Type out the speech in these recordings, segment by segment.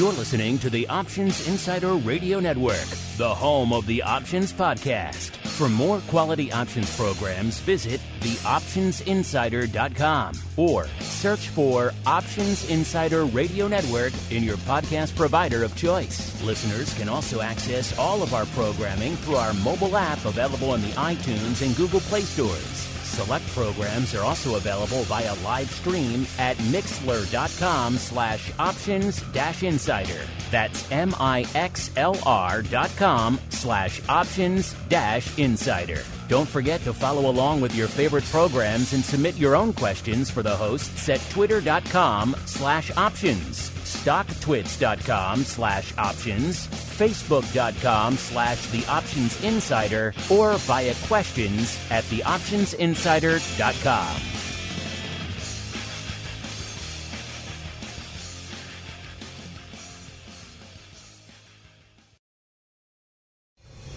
You're listening to the Options Insider Radio Network, the home of the Options Podcast. For more quality options programs, visit theoptionsinsider.com or search for Options Insider Radio Network in your podcast provider of choice. Listeners can also access all of our programming through our mobile app available in the iTunes and Google Play stores. Select programs are also available via live stream at mixlr.com/options-insider. That's mixlr.com/options-insider. Don't forget to follow along with your favorite programs and submit your own questions for the hosts at twitter.com/options, stocktwits.com/options, facebook.com/theoptionsinsider, or via questions at theoptionsinsider.com.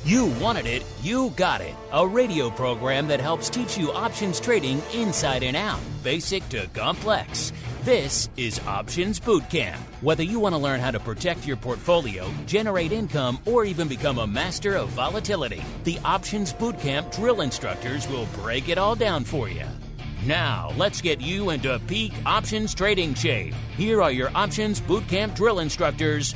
You wanted it, you got it. A radio program that helps teach you options trading inside and out, basic to complex. This is Options Bootcamp. Whether you want to learn how to protect your portfolio, generate income, or even become a master of volatility, the Options Bootcamp drill instructors will break it all down for you. Now, let's get you into peak options trading shape. Here are your Options Bootcamp drill instructors.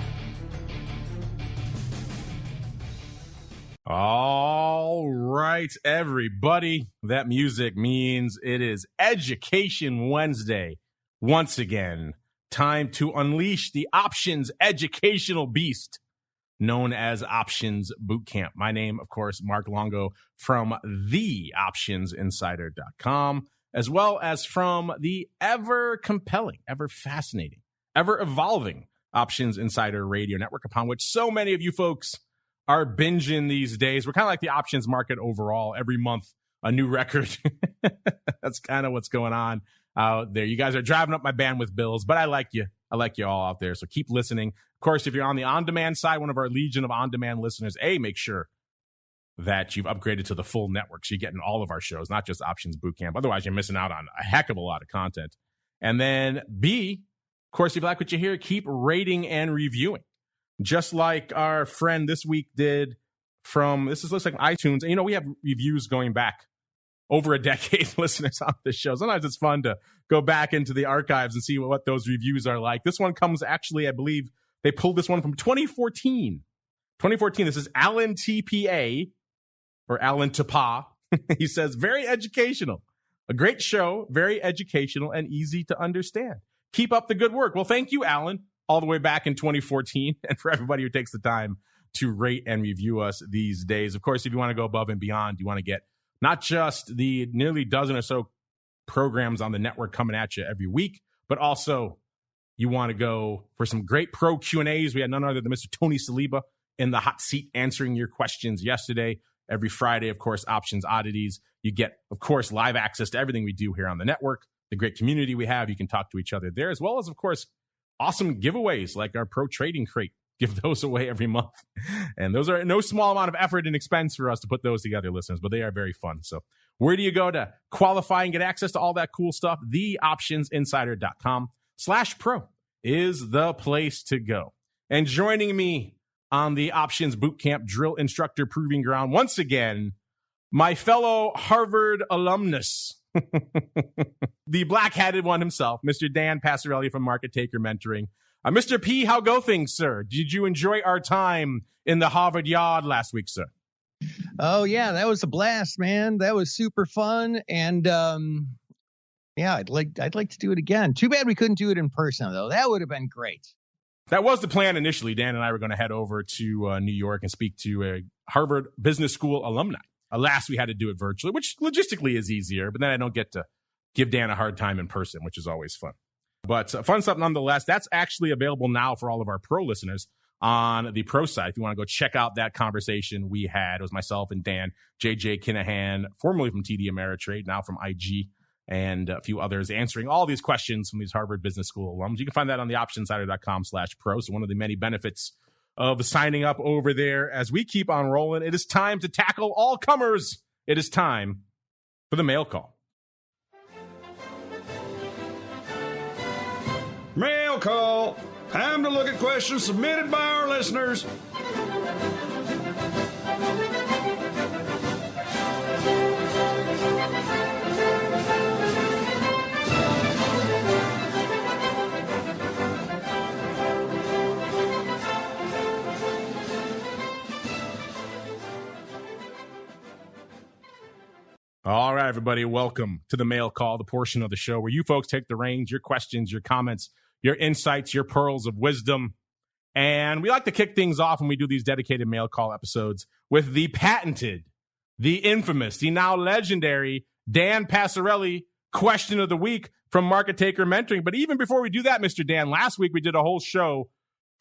All right, everybody. That music means it is Education Wednesday. Once again, time to unleash the options educational beast known as Options Bootcamp. My name, of course, Mark Longo from theoptionsinsider.com, as well as from the ever compelling, ever fascinating, ever evolving Options Insider Radio Network, upon which so many of you folks are binging these days. We're kind of like the options market overall. Every month, a new record. That's kind of what's going on out there. You guys are driving up my bandwidth bills, but I like you. I like you all out there. So keep listening. Of course, if you're on the on-demand side, one of our legion of on-demand listeners, make sure that you've upgraded to the full network. So you're getting all of our shows, not just Options Bootcamp. Otherwise, you're missing out on a heck of a lot of content. And then B, of course, if you like what you hear, keep rating and reviewing. Just like our friend this week did looks like iTunes. And, we have reviews going back over a decade, listeners on this show. Sometimes it's fun to go back into the archives and see what those reviews are like. This one comes actually, I believe they pulled this one from 2014. 2014, this is Alan TPA, or Alan Tapa. He says, very educational. A great show, very educational and easy to understand. Keep up the good work. Well, thank you, Alan. All the way back in 2014, and for everybody who takes the time to rate and review us these days. Of course, if you want to go above and beyond, you want to get not just the nearly dozen or so programs on the network coming at you every week, but also you want to go for some great pro Q&As. We had none other than Mr. Tony Saliba in the hot seat answering your questions yesterday. Every Friday, of course, Options Oddities. You get, of course, live access to everything we do here on the network, the great community we have. You can talk to each other there, as well as, of course, awesome giveaways like our Pro Trading Crate. Give those away every month. And those are no small amount of effort and expense for us to put those together, listeners, but they are very fun. So where do you go to qualify and get access to all that cool stuff? Theoptionsinsider.com/pro is the place to go. And joining me on the Options Bootcamp Drill Instructor Proving Ground, once again, my fellow Harvard alumnus, the black-hatted one himself, Mr. Dan Passarelli from Market Taker Mentoring. Mr. P, how go things, sir? Did you enjoy our time in the Harvard Yard last week, sir? Oh, yeah, that was a blast, man. That was super fun. And, I'd like to do it again. Too bad we couldn't do it in person, though. That would have been great. That was the plan initially. Dan and I were going to head over to New York and speak to a Harvard Business School alumni. Alas, we had to do it virtually, which logistically is easier, but then I don't get to give Dan a hard time in person, which is always fun. But fun stuff nonetheless. That's actually available now for all of our pro listeners on the pro side. If you want to go check out that conversation we had, it was myself and Dan, JJ Kinahan, formerly from TD Ameritrade, now from IG, and a few others answering all these questions from these Harvard Business School alums. You can find that on the optionsinsider.com/pro. So one of the many benefits of signing up over there as we keep on rolling. It is time to tackle all comers. It is time for the mail call. Mail call. Time to look at questions submitted by our listeners. All right, everybody, welcome to the Mail Call, the portion of the show where you folks take the reins, your questions, your comments, your insights, your pearls of wisdom. And we like to kick things off when we do these dedicated Mail Call episodes with the patented, the infamous, the now legendary Dan Passarelli question of the week from Market Taker Mentoring. But even before we do that, Mr. Dan, last week we did a whole show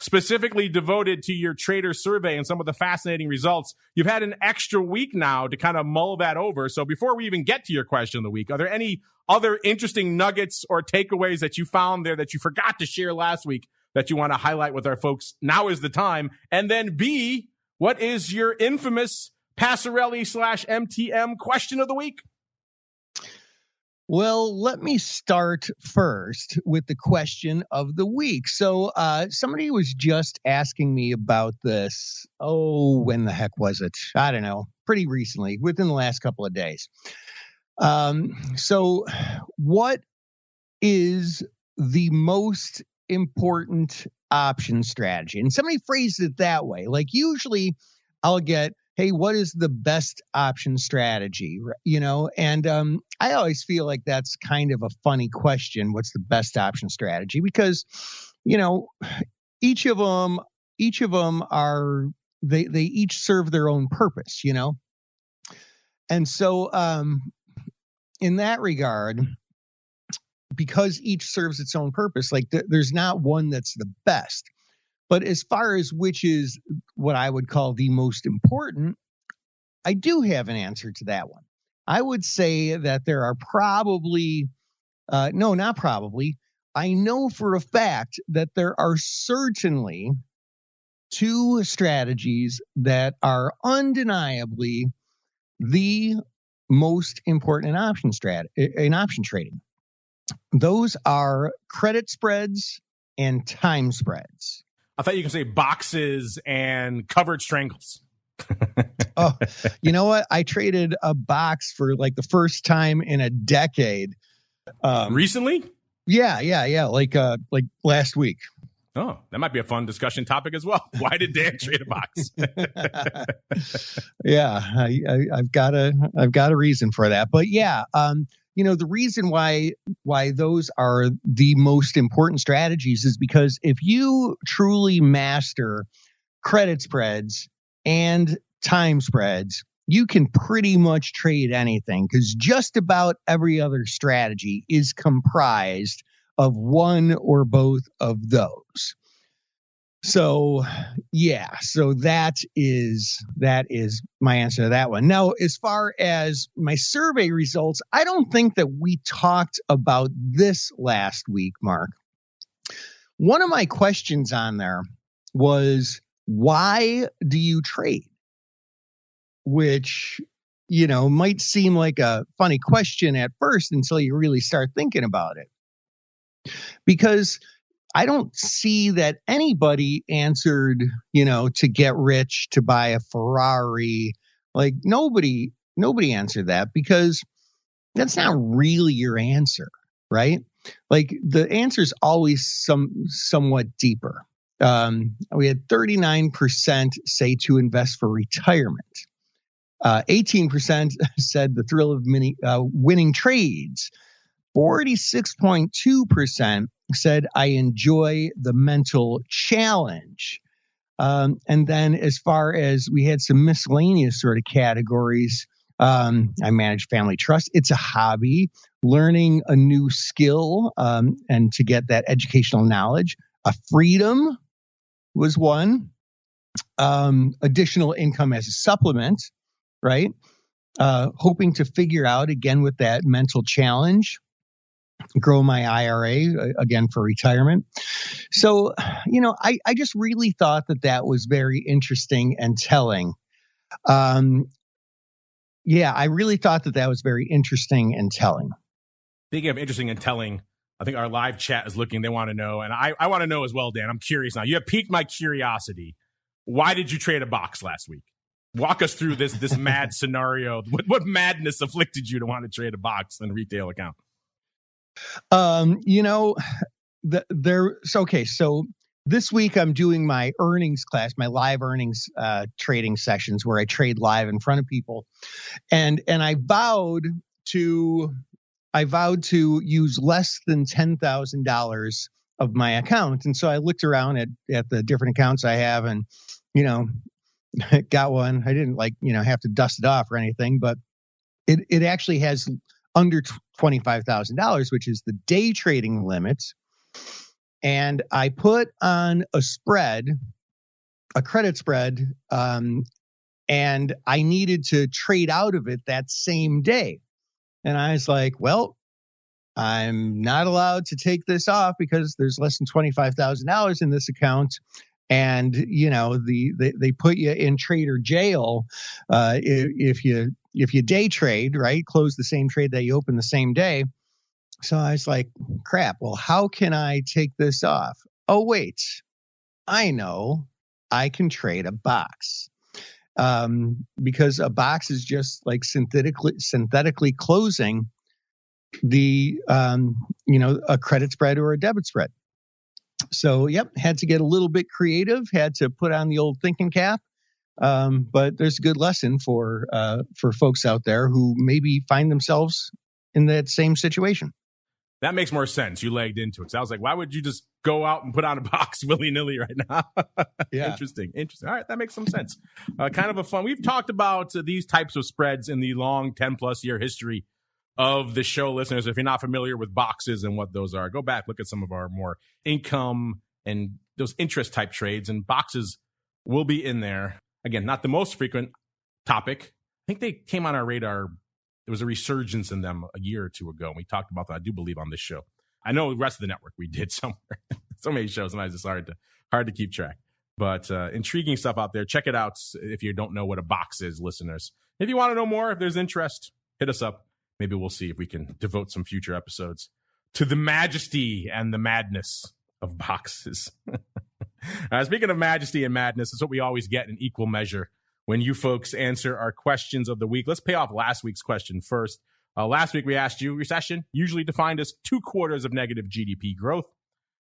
specifically devoted to your trader survey and some of the fascinating results. You've had an extra week now to kind of mull that over. So before we even get to your question of the week, are there any other interesting nuggets or takeaways that you found there that you forgot to share last week that you want to highlight with our folks? Now is the time. And then B, what is your infamous Passarelli/MTM question of the week? Well, let me start first with the question of the week. So somebody was just asking me about this. Oh, when the heck was it? I don't know. Pretty recently, within the last couple of days. So what is the most important option strategy? And somebody phrased it that way. Like usually I'll get, hey, what is the best option strategy? You know, and I always feel like that's kind of a funny question. What's the best option strategy? Because, you know, each of them are, they each serve their own purpose, you know? And so in that regard, because each serves its own purpose, like there's not one that's the best. But as far as which is what I would call the most important, I do have an answer to that one. I would say that there are probably, no, not probably. I know for a fact that there are certainly two strategies that are undeniably the most important in option trading. Those are credit spreads and time spreads. I thought you could say boxes and covered strangles. Oh, you know what? I traded a box for like the first time in a decade. Recently? Yeah. Like last week. Oh, that might be a fun discussion topic as well. Why did Dan trade a box? Yeah, I've got a reason for that. But yeah, you know, the reason why those are the most important strategies is because if you truly master credit spreads and time spreads, you can pretty much trade anything, because just about every other strategy is comprised of one or both of those. So yeah, so that is my answer to that one. Now, as far as my survey results, I don't think that we talked about this last week, Mark. One of my questions on there was, why do you trade? Which, you know, might seem like a funny question at first until you really start thinking about it. Because I don't see that anybody answered, you know, to get rich, to buy a Ferrari. Like nobody answered that, because that's not really your answer, right? Like the answer is always somewhat deeper. We had 39% say to invest for retirement. 18% said the thrill of winning trades. 46.2% said I enjoy the mental challenge. And then as far as we had some miscellaneous sort of categories, I manage family trust. It's a hobby, learning a new skill, and to get that educational knowledge. A freedom was one. Additional income as a supplement, right? Hoping to figure out, again, with that mental challenge, grow my IRA, again, for retirement. So, you know, I just really thought that was very interesting and telling. Yeah, I really thought that was very interesting and telling. Speaking of interesting and telling, I think our live chat is looking. They want to know, and I want to know as well, Dan. I'm curious now. You have piqued my curiosity. Why did you trade a box last week? Walk us through this mad scenario. What madness afflicted you to want to trade a box and retail account? So this week I'm doing my earnings class, my live earnings trading sessions where I trade live in front of people, and I vowed to use less than $10,000 of my account. And so I looked around at the different accounts I have, and got one. I didn't have to dust it off or anything, but it actually has under $25,000, which is the day trading limit. And I put on a credit spread, and I needed to trade out of it that same day. And I was like, well, I'm not allowed to take this off because there's less than $25,000 in this account. And, they put you in trader jail if you day trade, right? Close the same trade that you open the same day. So I was like, crap, well, how can I take this off? Oh, wait, I know, I can trade a box. Because a box is just like synthetically closing the, a credit spread or a debit spread. So, had to get a little bit creative, had to put on the old thinking cap. But there's a good lesson for folks out there who maybe find themselves in that same situation. That makes more sense. You legged into it. So I was like, why would you just go out and put on a box willy-nilly right now? Yeah. Interesting. All right, that makes some sense. Kind of a fun. We've talked about these types of spreads in the long 10-plus year history of the show, listeners. If you're not familiar with boxes and what those are, go back, look at some of our more income and those interest type trades, and boxes will be in there. Again, not the most frequent topic. I think they came on our radar. There was a resurgence in them a year or two ago. And we talked about that, I do believe, on this show. I know the rest of the network we did somewhere. So many shows, sometimes it's hard to keep track. But intriguing stuff out there. Check it out if you don't know what a box is, listeners. If you want to know more, if there's interest, hit us up. Maybe we'll see if we can devote some future episodes to the majesty and the madness of boxes. Speaking of majesty and madness, it's what we always get in equal measure when you folks answer our questions of the week. Let's pay off last week's question first. Last week we asked you, recession, usually defined as 2 quarters of negative GDP growth.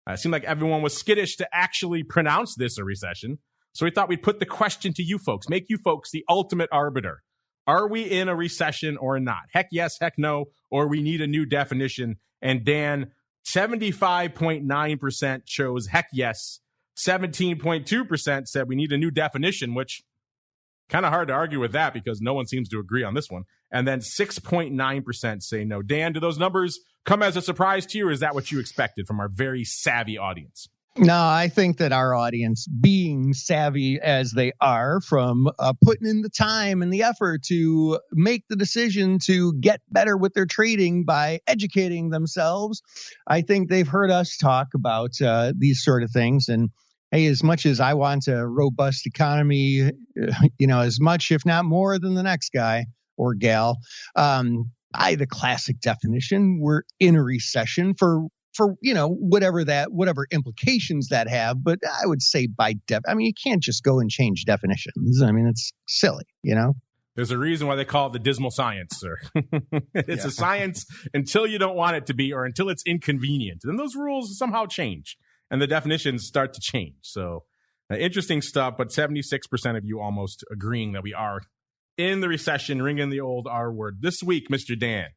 It seemed like everyone was skittish to actually pronounce this a recession. So we thought we'd put the question to you folks, make you folks the ultimate arbiter. Are we in a recession or not? Heck yes, heck no, or we need a new definition. And Dan, 75.9% chose heck yes. 17.2% said we need a new definition, which kind of hard to argue with that because no one seems to agree on this one. And then 6.9% say no. Dan, do those numbers come as a surprise to you, or is that what you expected from our very savvy audience? No, I think that our audience, being savvy as they are from putting in the time and the effort to make the decision to get better with their trading by educating themselves, I think they've heard us talk about these sort of things. And hey, as much as I want a robust economy, as much, if not more than the next guy or gal, by the classic definition, we're in a recession for whatever implications that have. But I would say you can't just go and change definitions. I mean, it's silly, There's a reason why they call it the dismal science, sir. It's a science until you don't want it to be, or until it's inconvenient. And those rules somehow change and the definitions start to change. So interesting stuff, but 76% of you almost agreeing that we are in the recession, ringing the old R word. This week, Mr. Dan,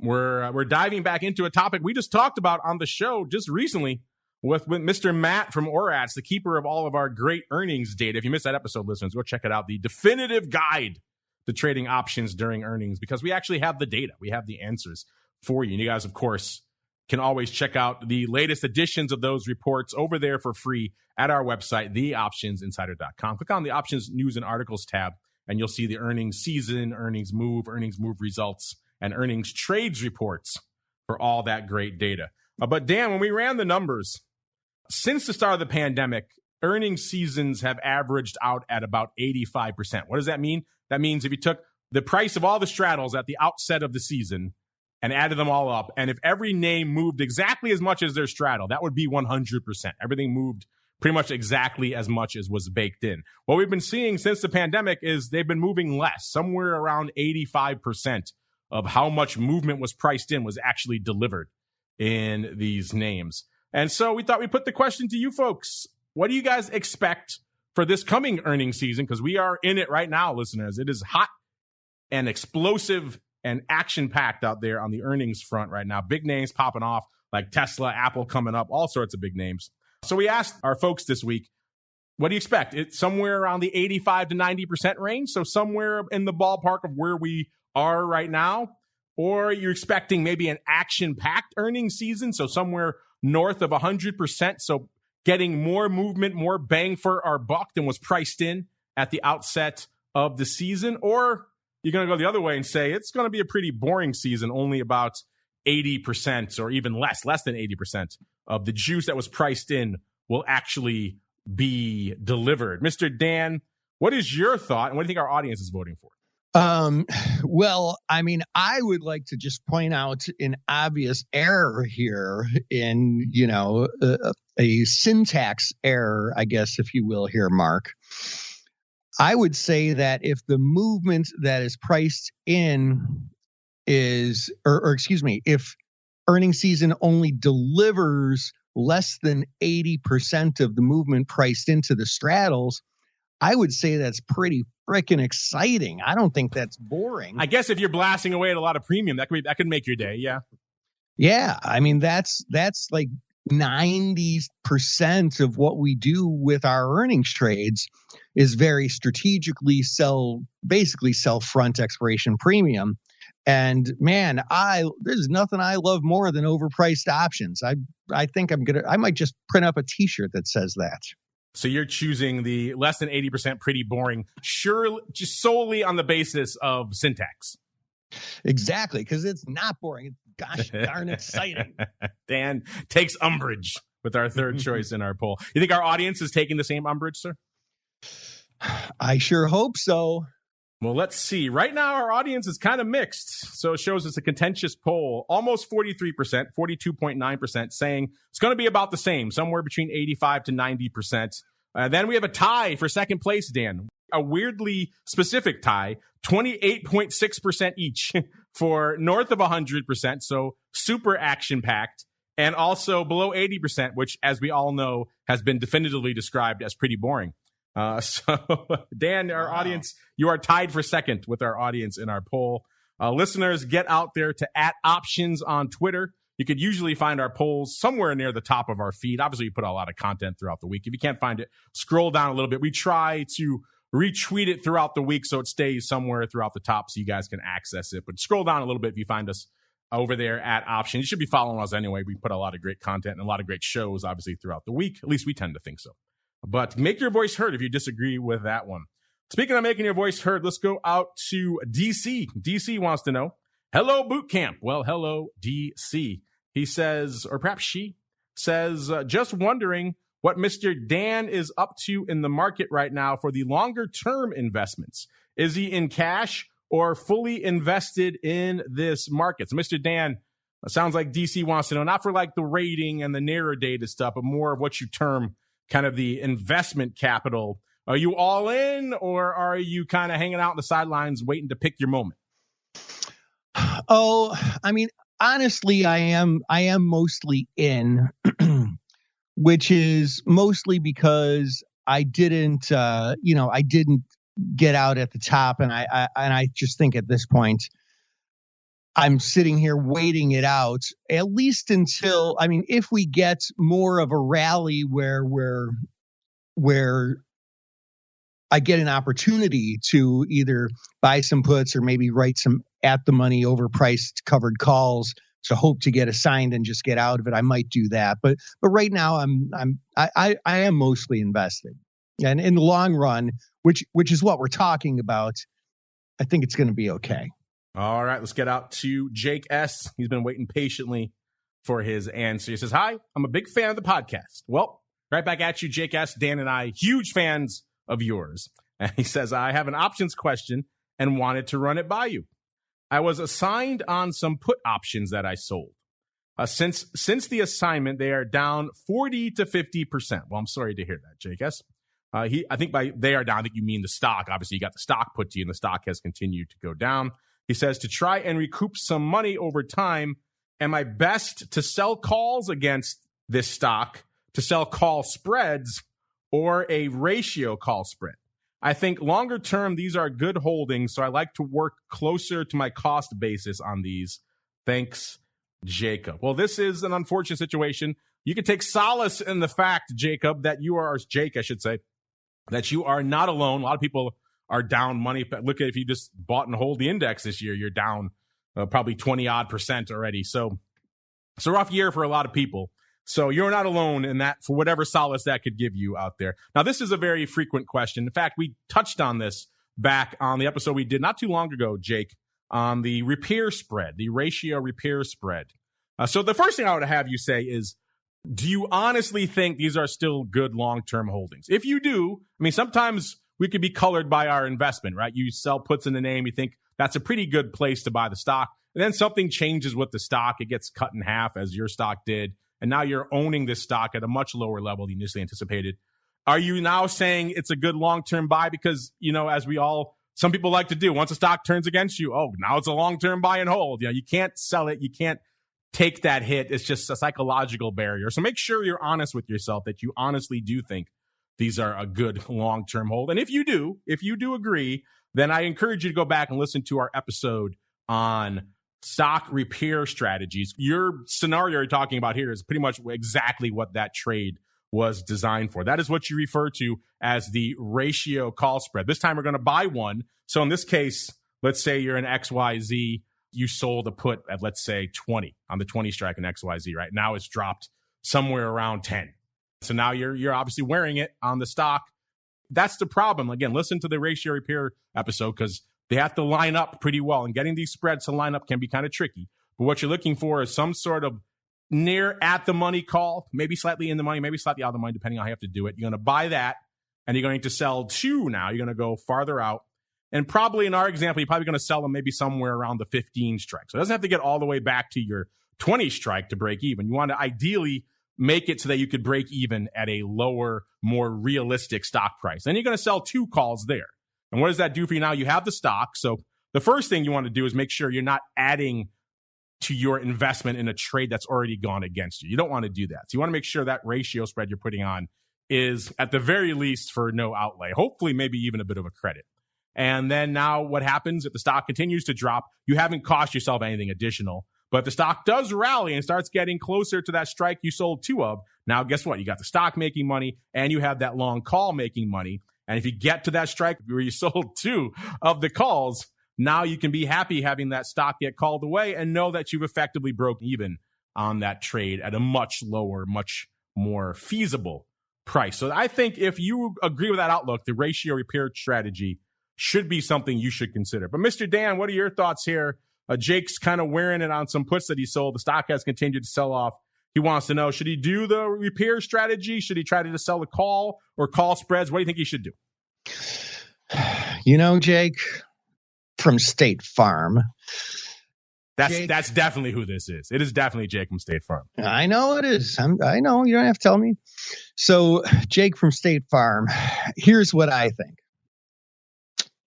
we're diving back into a topic we just talked about on the show just recently with Mr. Matt from ORATS, the keeper of all of our great earnings data. If you missed that episode, listeners, go check it out. The definitive guide to trading options during earnings, because we actually have the data. We have the answers for you. And you guys, of course, can always check out the latest editions of those reports over there for free at our website, theoptionsinsider.com. Click on the Options News and Articles tab, and you'll see the earnings season, earnings move results, and earnings trades reports for all that great data. But Dan, when we ran the numbers, since the start of the pandemic, earnings seasons have averaged out at about 85%. What does that mean? That means if you took the price of all the straddles at the outset of the season and added them all up. And if every name moved exactly as much as their straddle, that would be 100%. Everything moved pretty much exactly as much as was baked in. What we've been seeing since the pandemic is they've been moving less. Somewhere around 85% of how much movement was priced in was actually delivered in these names. And so we thought we'd put the question to you folks. What do you guys expect for this coming earnings season? Because we are in it right now, listeners. It is hot and explosive and action-packed out there on the earnings front right now. Big names popping off like Tesla, Apple coming up, all sorts of big names. So we asked our folks this week, what do you expect? It's somewhere around the 85 to 90% range, so somewhere in the ballpark of where we are right now? Or you're expecting maybe an action-packed earnings season, so somewhere north of 100%, so getting more movement, more bang for our buck than was priced in at the outset of the season? Or you're going to go the other way and say it's going to be a pretty boring season, only about 80% or even less than 80% of the juice that was priced in will actually be delivered. Mr. Dan, what is your thought, and what do you think our audience is voting for? Well, I mean, I would like to just point out an obvious error here in, a syntax error, I guess, if you will here, Mark. I would say that if the movement that is priced in is, if earnings season only delivers less than 80% of the movement priced into the straddles, I would say that's pretty freaking exciting. I don't think that's boring. I guess if you're blasting away at a lot of premium, that could make your day. Yeah. Yeah. I mean, that's like 90% of what we do with our earnings trades is very strategically sell front expiration premium. And man, there's nothing I love more than overpriced options. I think I might just print up a t-shirt that says that. So you're choosing the less than 80% pretty boring, sure, just solely on the basis of syntax. Exactly, because it's not boring. It's gosh darn exciting. Dan takes umbrage with our third choice in our poll. You think our audience is taking the same umbrage, sir? I sure hope so. Well, let's see. Right now, our audience is kind of mixed. So it shows us a contentious poll. Almost 43%, 42.9% saying it's going to be about the same, somewhere between 85 to 90%. Then we have a tie for second place, Dan. A weirdly specific tie, 28.6% each for north of 100%, so super action-packed, and also below 80%, which, as we all know, has been definitively described as pretty boring. So, Dan, our audience, you are tied for second with our audience in our poll. Listeners, get out there to @options on Twitter. You could usually find our polls somewhere near the top of our feed. Obviously, we put a lot of content throughout the week. If you can't find it, scroll down a little bit. We try to retweet it throughout the week so it stays somewhere throughout the top so you guys can access it. But scroll down a little bit if you find us over there at Options. You should be following us anyway. We put a lot of great content and a lot of great shows, obviously, throughout the week. At least we tend to think so. But make your voice heard if you disagree with that one. Speaking of making your voice heard, let's go out to DC. DC wants to know, hello, boot camp. Well, hello, DC. He says, or perhaps she says, just wondering what Mr. Dan is up to in the market right now for the longer term investments. Is he in cash or fully invested in this market? So Mr. Dan, sounds like DC wants to know, not for like the rating and the narrow data stuff, but more of what you term kind of the investment capital. Are you all in, or are you kind of hanging out on the sidelines waiting to pick your moment? Oh, I mean, honestly, I am mostly in, which is mostly because I didn't get out at the top. And I just think at this point, I'm sitting here waiting it out, at least until, if we get more of a rally where I get an opportunity to either buy some puts or maybe write some at the money overpriced covered calls to hope to get assigned and just get out of it, I might do that. But right now I am mostly invested, and in the long run, which is what we're talking about, I think it's going to be okay. All right, let's get out to Jake S. He's been waiting patiently for his answer. He says, hi, I'm a big fan of the podcast. Well, right back at you, Jake S. Dan and I, huge fans of yours. And he says, I have an options question and wanted to run it by you. I was assigned on some put options that I sold. Since the assignment, they are down 40 to 50%. Well, I'm sorry to hear that, Jake. Yes. I think by they are down, I think you mean the stock. Obviously, you got the stock put to you, and the stock has continued to go down. He says, to try and recoup some money over time, am I best to sell calls against this stock, to sell call spreads, or a ratio call spread? I think longer term, these are good holdings, so I like to work closer to my cost basis on these. Thanks, Jacob. Well, this is an unfortunate situation. You can take solace in the fact, Jacob, that you are, or Jake, I should say, that you are not alone. A lot of people are down money. Look at if you just bought and hold the index this year, you're down probably 20% already. So it's a rough year for a lot of people. So you're not alone in that, for whatever solace that could give you out there. Now, this is a very frequent question. In fact, we touched on this back on the episode we did not too long ago, Jake, on the repair spread, the ratio repair spread. So the first thing I would have you say is, do you honestly think these are still good long-term holdings? If you do, I mean, sometimes we could be colored by our investment, right? You sell puts in the name, you think that's a pretty good place to buy the stock. And then something changes with the stock. It gets cut in half as your stock did. And now you're owning this stock at a much lower level than you initially anticipated. Are you now saying it's a good long-term buy? Because, you know, as some people like to do, once a stock turns against you, oh, now it's a long-term buy and hold. You know, you can't sell it. You can't take that hit. It's just a psychological barrier. So make sure you're honest with yourself that you honestly do think these are a good long-term hold. And if you do agree, then I encourage you to go back and listen to our episode on stock repair strategies. Your scenario you're talking about here is pretty much exactly what that trade was designed for. That is what you refer to as the ratio call spread. This time we're going to buy one. So in this case, let's say you're in XYZ. You sold a put at, let's say, 20 on the 20 strike in XYZ, right? Now it's dropped somewhere around 10. So now you're obviously wearing it on the stock. That's the problem. Again, listen to the ratio repair episode because they have to line up pretty well. And getting these spreads to line up can be kind of tricky. But what you're looking for is some sort of near at the money call, maybe slightly in the money, maybe slightly out of the money, depending on how you have to do it. You're going to buy that, and you're going to sell two now. You're going to go farther out. And probably in our example, you're probably going to sell them maybe somewhere around the 15 strike. So it doesn't have to get all the way back to your 20 strike to break even. You want to ideally make it so that you could break even at a lower, more realistic stock price. Then you're going to sell two calls there. And what does that do for you now? You have the stock. So the first thing you want to do is make sure you're not adding to your investment in a trade that's already gone against you. You don't want to do that. So you want to make sure that ratio spread you're putting on is at the very least for no outlay, hopefully maybe even a bit of a credit. And then now what happens if the stock continues to drop? You haven't cost yourself anything additional. But if the stock does rally and starts getting closer to that strike you sold two of, now guess what? You got the stock making money and you have that long call making money. And if you get to that strike where you sold two of the calls, now you can be happy having that stock get called away and know that you've effectively broken even on that trade at a much lower, much more feasible price. So I think if you agree with that outlook, the ratio repair strategy should be something you should consider. But Mr. Dan, what are your thoughts here? Jake's kind of wearing it on some puts that he sold. The stock has continued to sell off. He wants to know, should he do the repair strategy? Should he try to just sell the call or call spreads? What do you think he should do? You know, Jake, from State Farm. That's definitely who this is. It is definitely Jake from State Farm. I know it is. I know. You don't have to tell me. So, Jake from State Farm, here's what I think.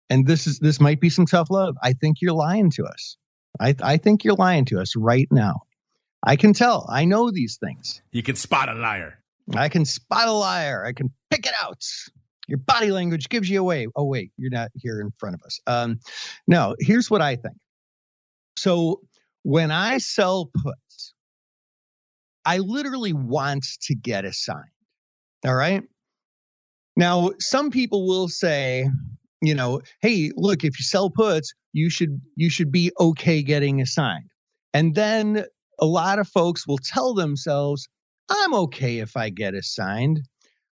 And this might be some tough love. I think you're lying to us. I think you're lying to us right now. I can tell. I know these things. You can spot a liar. I can spot a liar. I can pick it out. Your body language gives you away. Oh, wait, you're not here in front of us. No, here's what I think. So when I sell puts, I literally want to get assigned. All right. Now, some people will say, you know, hey, look, if you sell puts, you should be okay getting assigned. And then a lot of folks will tell themselves, I'm okay if I get assigned.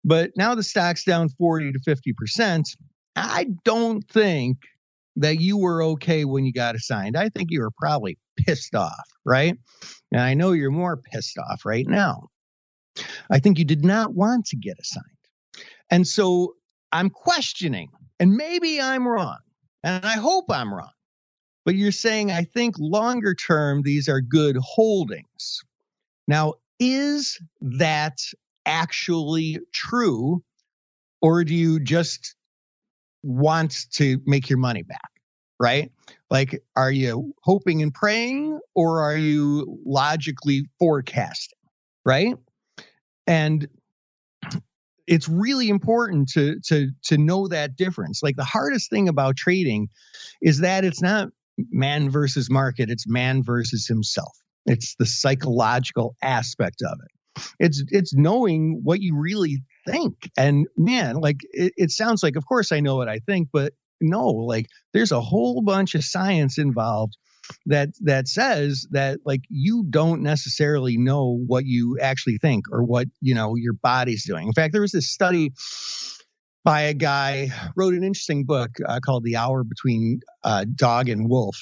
But now the stock's down 40 to 50%. I don't think that you were okay when you got assigned. I think you were probably pissed off, right? And I know you're more pissed off right now. I think you did not want to get assigned. And so I'm questioning, and maybe I'm wrong, and I hope I'm wrong. but you're saying, I think longer term, these are good holdings. Now, is that actually true, or do you just want to make your money back, right? Like, are you hoping and praying, or are you logically forecasting, right? And it's really important to know that difference. Like, the hardest thing about trading is that it's not man versus market, it's man versus himself. It's the psychological aspect of it. It's knowing what you really think. And man, like it sounds like, of course I know what I think, but no, like there's a whole bunch of science involved that says that like you don't necessarily know what you actually think or what, your body's doing. In fact, there was this study by a guy wrote an interesting book called The Hour Between Dog and Wolf,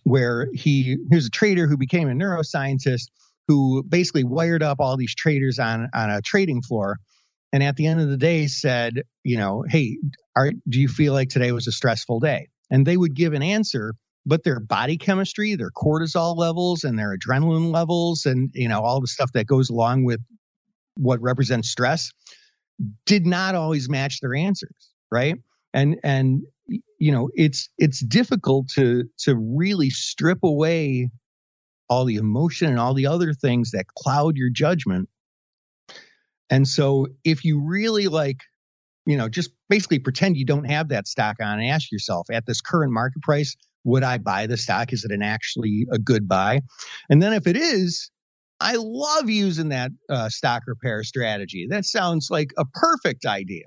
where he was a trader who became a neuroscientist who basically wired up all these traders on a trading floor. And at the end of the day said, hey, do you feel like today was a stressful day? And they would give an answer, but their body chemistry, their cortisol levels and their adrenaline levels and, all the stuff that goes along with what represents stress did not always match their answers. Right. And it's difficult to really strip away all the emotion and all the other things that cloud your judgment. And so if you really just basically pretend you don't have that stock on and ask yourself, at this current market price, would I buy the stock? Is it actually a good buy? And then if it is, I love using that stock repair strategy. That sounds like a perfect idea.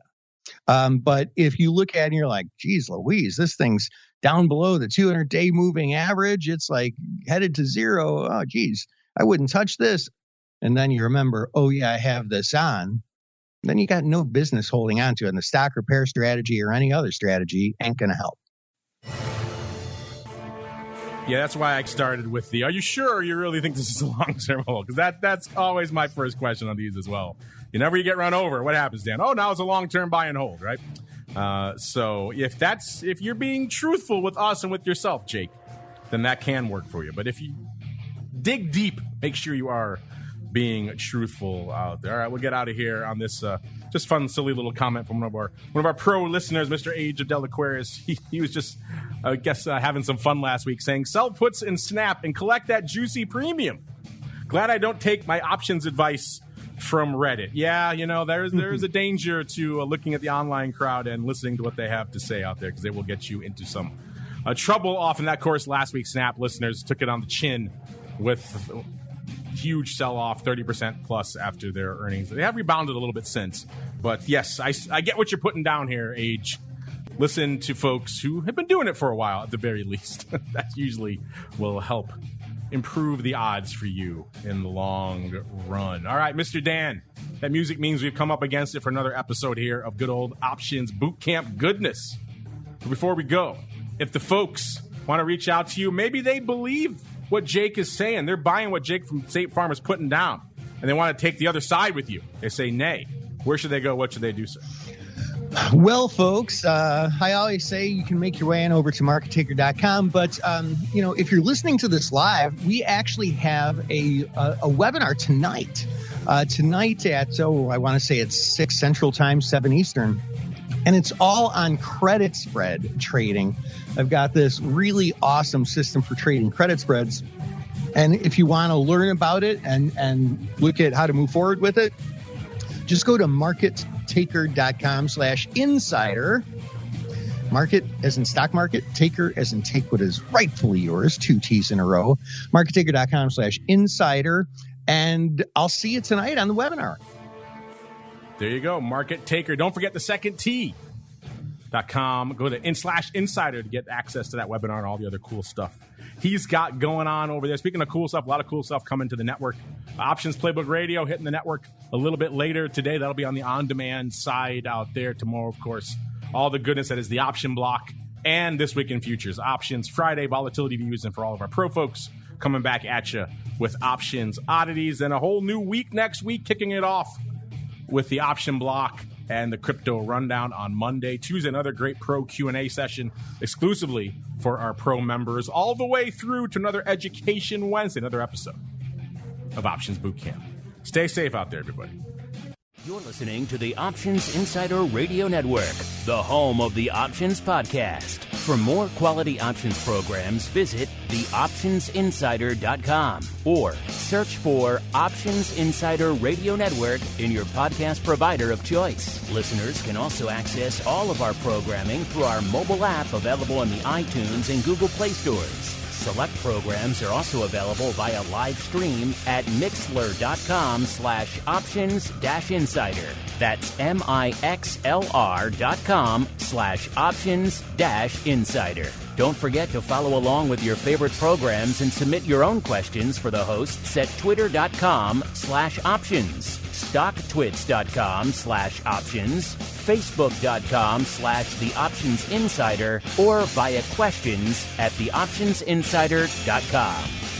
But if you look at it and you're like, geez Louise, this thing's down below the 200-day moving average. It's like headed to zero. Oh, geez, I wouldn't touch this. And then you remember, oh, yeah, I have this on. Then you got no business holding on to it. And the stock repair strategy or any other strategy ain't going to help. Yeah, that's why I started with are you sure you really think this is a long-term hold? Because that's always my first question on these as well. Whenever you get run over, what happens, Dan? Oh, now it's a long-term buy and hold, right? So if you're being truthful with us and with yourself, Jake, then that can work for you. But if you dig deep, make sure you are being truthful out there. All right, we'll get out of here on this just fun, silly little comment from one of our pro listeners, Mr. Age of Del Aquarius. He was just, I guess, having some fun last week, saying, sell puts and snap and collect that juicy premium. Glad I don't take my options advice from Reddit. Yeah, there's a danger to looking at the online crowd and listening to what they have to say out there, because they will get you into some trouble off. And that, of course, last week's Snap listeners took it on the chin with huge sell-off, 30% plus after their earnings. They have rebounded a little bit since. But yes, I get what you're putting down here, Age. Listen to folks who have been doing it for a while, at the very least. That usually will help improve the odds for you in the long run. All right, Mr. Dan, that music means we've come up against it for another episode here of good old Options Boot Camp goodness. But before we go, if the folks want to reach out to you, maybe they believe what Jake is saying. They're buying what Jake from State Farm is putting down, and they want to take the other side with you. They say nay. Where should they go? What should they do, sir? Well, folks, I always say you can make your way on over to markettaker.com. But, if you're listening to this live, we actually have a webinar tonight. Tonight at, I want to say it's 6 Central Time, 7 Eastern. And it's all on credit spread trading. I've got this really awesome system for trading credit spreads. And if you want to learn about it and look at how to move forward with it, just go to markettaker.com/insider. Market as in stock market, taker as in take what is rightfully yours, 2 T's in a row. Markettaker.com/insider. And I'll see you tonight on the webinar. There you go, Market Taker. Don't forget the second T.com. Go to /insider to get access to that webinar and all the other cool stuff he's got going on over there. Speaking of cool stuff, a lot of cool stuff coming to the network. Options Playbook Radio hitting the network a little bit later today. That'll be on the on-demand side out there. Tomorrow, of course, all the goodness that is the option block and This Week in Futures. Options Friday, volatility views, and for all of our pro folks, coming back at you with options oddities and a whole new week next week, kicking it off with the option block and the crypto rundown on Monday. Tuesday, another great pro Q&A session exclusively for our pro members, all the way through to another Education Wednesday, another episode of Options Bootcamp. Stay safe out there, everybody. You're listening to the Options Insider Radio Network, the home of the Options Podcast. For more quality options programs, visit theoptionsinsider.com or search for Options Insider Radio Network in your podcast provider of choice. Listeners can also access all of our programming through our mobile app available in the iTunes and Google Play stores. Select programs are also available via live stream at mixlr.com/options-insider. That's mixlr.com/options-insider. Don't forget to follow along with your favorite programs and submit your own questions for the hosts at twitter.com/options, stocktwits.com/options, facebook.com/theoptionsinsider, or via questions at theoptionsinsider.com.